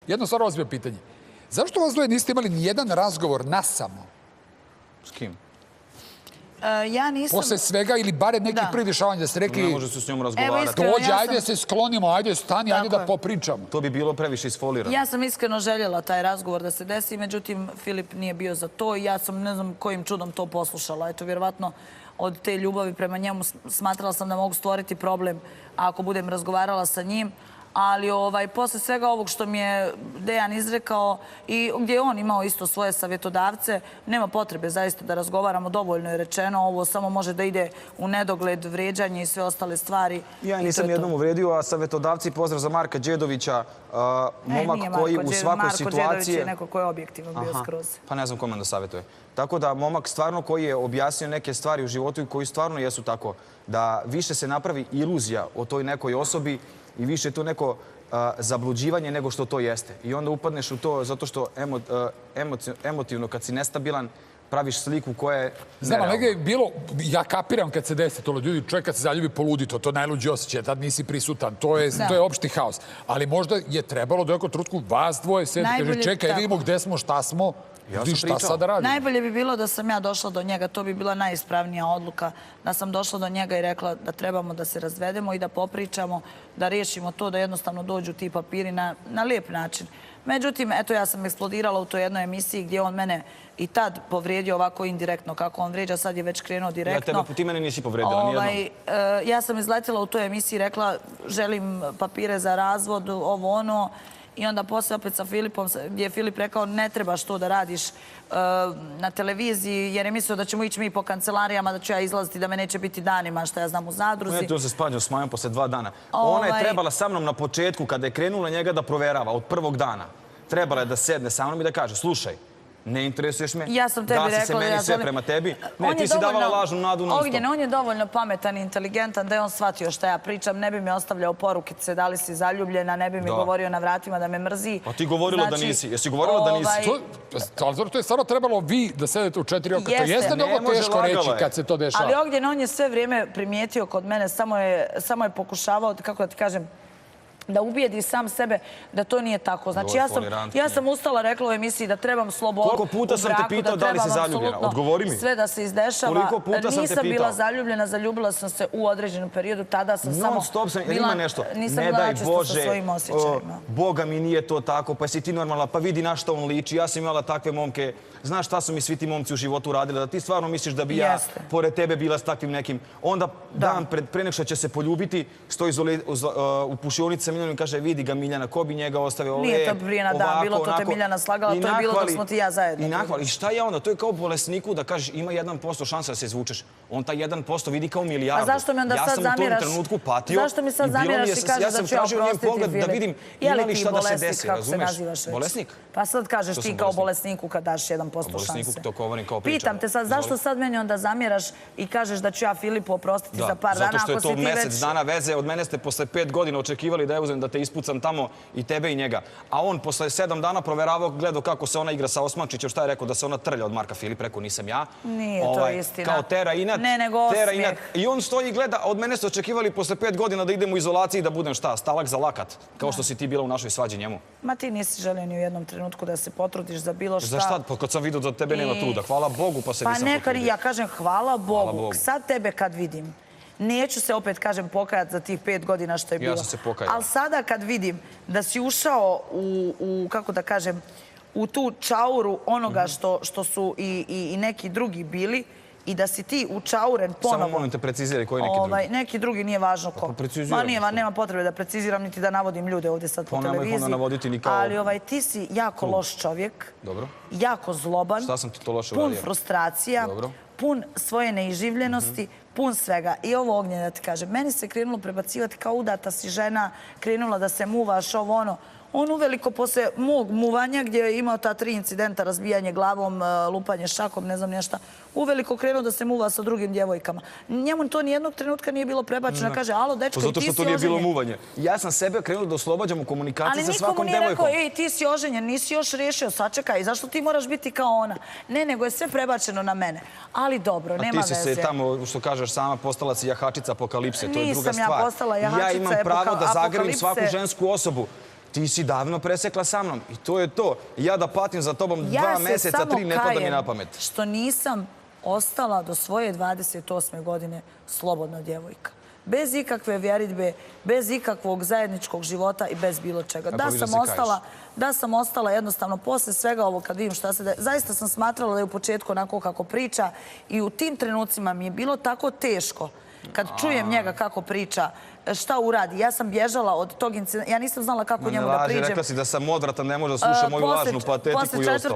jedno stvarno ozbiljno pitanje. Zašto vas dvoje niste imali nijedan razgovor nasamo? S kim? Ja nisam... Posle svega ili bare nekih prvih dešavanja da ste rekli... Ne može se s njom razgovarati. Dođe, ajde se sklonimo, ajde stani, ajde da popričamo. To bi bilo previše isfolirano. Ja sam iskreno željela taj razgovor da se desi, međutim, Filip nije bio za to i ja sam ne znam kojim čudom to poslušala. Eto, vjerovatno od te ljubavi prema njemu smatrala sam da mogu stvoriti problem ako budem razgovarala sa njim. Ali posle svega ovog što mi je Dejan izrekao i gdje je on imao isto svoje savjetodavce, nema potrebe zaista da razgovaramo, dovoljno je rečeno. Ovo samo može da ide u nedogled, vrijeđanje i sve ostale stvari. Ja nisam jednom uvredio, a savjetodavci, pozdrav za Marka Đedovića, momak koji u svakoj situaciji... Marko Đedović je neko koji je objektivan bio skroz. Pa ne znam kome da savjetuje. Tako da momak stvarno koji je objasnio neke stvari u životu i koji stvarno jesu tako, da više se napravi iluzija o toj nekoj osobi i više je to neko zabluđivanje nego što to jeste. I onda upadneš u to zato što emotivno, kad si nestabilan, praviš sliku koja je nerealna. Znam, ali negdje je bilo, ja kapiram kad se desi to, ljudi, čovjek kad se zaljubi poludi, to je najluđi osjećaj, tad nisi prisutan, to je opšti haos. Ali možda je trebalo do nekog trutku vas dvoje sedi, kaže čekaj, vidimo gdje smo, šta smo, šta sad da radimo. Najbolje bi bilo da sam ja došla do njega, to bi bila najispravnija odluka, da sam došla do njega i rekla da trebamo da se razvedemo i da popričamo, da riješimo to, da jednostavno dođu ti papiri na lijep način. Međutim, eto, ja sam eksplodirala u toj jednoj emisiji gdje on mene i tad povrijedio ovako indirektno. Kako on vrijeđa, sad je već krenuo direktno. Ti mene nisi povrijedila, nijednom. Ja sam izletila u toj emisiji i rekla želim papire za razvod, ovo ono. I onda posle opet sa Filipom, gdje je Filip rekao ne trebaš to da radiš na televiziji, jer je mislio da ćemo ići mi po kancelarijama, da ću ja izlaziti, da me neće biti danima, što ja znam u zadruzi. Ne, tu se spađao s Majom posle 2 dana. Ona je trebala sa mnom na početku, kada je krenula njega da proverava od prvog dana. Trebala je da sedne sa mnom i da kaže, slušaj, ne interesuješ me, ja sam tebi da si se meni sve prema tebi. Ne, ti si davala lažnu nadu non stop. On je dovoljno pametan i inteligentan da je on shvatio šta ja pričam, ne bi mi ostavljao porukice da li si zaljubljena, ne bi mi govorio na vratima da me mrzi. A ti govorila da nisi, jesi govorila da nisi? Ali to je stvarno trebalo vi da sedete u 4 oka, to jeste mnogo teško reći kad se to dešava. Ali Ognjen, on je sve vrijeme primijetio kod mene, samo je pokušavao, kako da ti kažem, da ubijedi sam sebe da to nije tako. Znači, ja sam ustala, rekla u emisiji da trebam slobodu u braku, koliko puta sam te pitao da li si zaljubljena? Odgovori mi. Sve da se izdešava. Koliko puta sam te pitao? Nisam bila zaljubljena, zaljubila sam se u određenom periodu. Tada sam samo bila... Nisam bila načesta sa svojim osjećajima. Boga mi nije to tako, pa si ti normalna, pa vidi na šta on liči. Ja sam imala takve momke. Znaš šta su mi svi ti momci u životu uradili? Da ti stvarno misliš da bi ja pored tebe bila s takvim nekim. Onda dan pre nego što će se poljubiti, stoji u pušionici sa Miljanom i kaže vidi ga Miljana, ko bi njega ostavio? Nije to Brijana, da, bilo to te Miljana slagala, to je bilo dok smo ti ja zajedno. I nahvali. I šta je onda? To je kao bolesniku da kažeš ima 1% šansa da se izvučeš. On taj 1% vidi kao milijardu. A zašto mi onda sad zamjeraš? Ja sam u tom trenutku patio. Zašto mi sad zamjeraš i kažeš da ću ja oprostiti Filip? Da vidim ima li šta da se desi, razumeš? Bolesnik? Pa sad kažeš ti kao bolesniku kad daš 1% šanse. Pitam te sad, zašto sad meni onda zamjeraš i kažeš da ću ja Filipu oprostiti za par dana? Zato što je to mjesec dana veze. Od mene ste posle 5 godina očekivali da je uzem da te ispucam tamo i tebe i njega. A on posle 7 dana proveravao, gledao kako se ona igra sa Osmančićem, šta je rekao, da se ona trlja od Marka Filip, rekao nisam ja. Nije to istina. Kao tera inat. Ne, nego osmijeh. I on stoji i gleda, od mene ste očekivali posle 5 godina da idem u izolaciji i da budem šta, stalak za lakat, kao što si ti bila u našoj svađi njemu. Ma ti nisi želio ni u jednom trenutku da se potrudiš za bilo šta. Za šta? Pa kad sam vidio da tebe nema truda, hvala Bogu pa se nisam potrudio. Pa nekad ja kažem hvala Bogu, sad tebe kad vidim. Neću se opet, kažem, pokajati za tih 5 godina što je bilo. Ja sam se pokajao. Ali sada kad vidim da si ušao u kako da kažem, u tu čauru onoga što su i neki drugi bili i da si ti učauren ponovo... Samo molim te preciziraj koji neki drugi. Neki drugi nije važno ko. Ma nema potrebe da preciziram niti da navodim ljude ovdje sad po televiziji. Ali ti si jako loš čovjek, jako zloban, pun frustracija, pun svoje neiživljenosti, pun svega. I ovo Ognjen da ti kažem, meni se krenulo prebacivati kao udata si žena, krenula da se muvaš, ovo ono. On uveliko posle mog muvanja, gdje je imao ta 3 incidenta, razbijanje glavom, lupanje šakom, ne znam nešto, uveliko krenuo da se muva sa drugim djevojkama. Njemu to nijednog trenutka nije bilo prebačeno. Kaže, alo, dečko, i ti si oženjen. Zato što to nije bilo muvanje. Ja sam sebe krenuo da oslobađam u komunikaciji sa svakom djevojkom. Ali nikomu nije rekao, ti si oženjen, nisi još riješio, sačekaj, zašto ti moraš biti kao ona? Ne, nego je sve prebačeno na mene. Ali dobro, nema veze. A ti si se tamo, što kažeš sama, postala si jahačica apokalipse, to je druga stvar. Nisam ja postala jahačica apokalipse. Ja imam pravo da zagrlim svaku žensku osobu. ti si davno presekla sa mnom i to je to. Ja da patim za tobom 2 meseca, 3, ne pada mi na pamet. Ja se samo kajem što nisam ostala do svoje 28. godine slobodna djevojka. Bez ikakve vjeridbe, bez ikakvog zajedničkog života i bez bilo čega. Da sam ostala jednostavno posle svega ovo kad vidim šta se da... Zaista sam smatrala da je u početku onako kako priča i u tim trenucima mi je bilo tako teško kad čujem njega kako priča, šta uradi. Ja sam bježala od tog incidenta. Ja nisam znala kako njemu da priđem. Rekla si da sam odvratan, ne može da sluša moju lažnu patetiku i ostalo.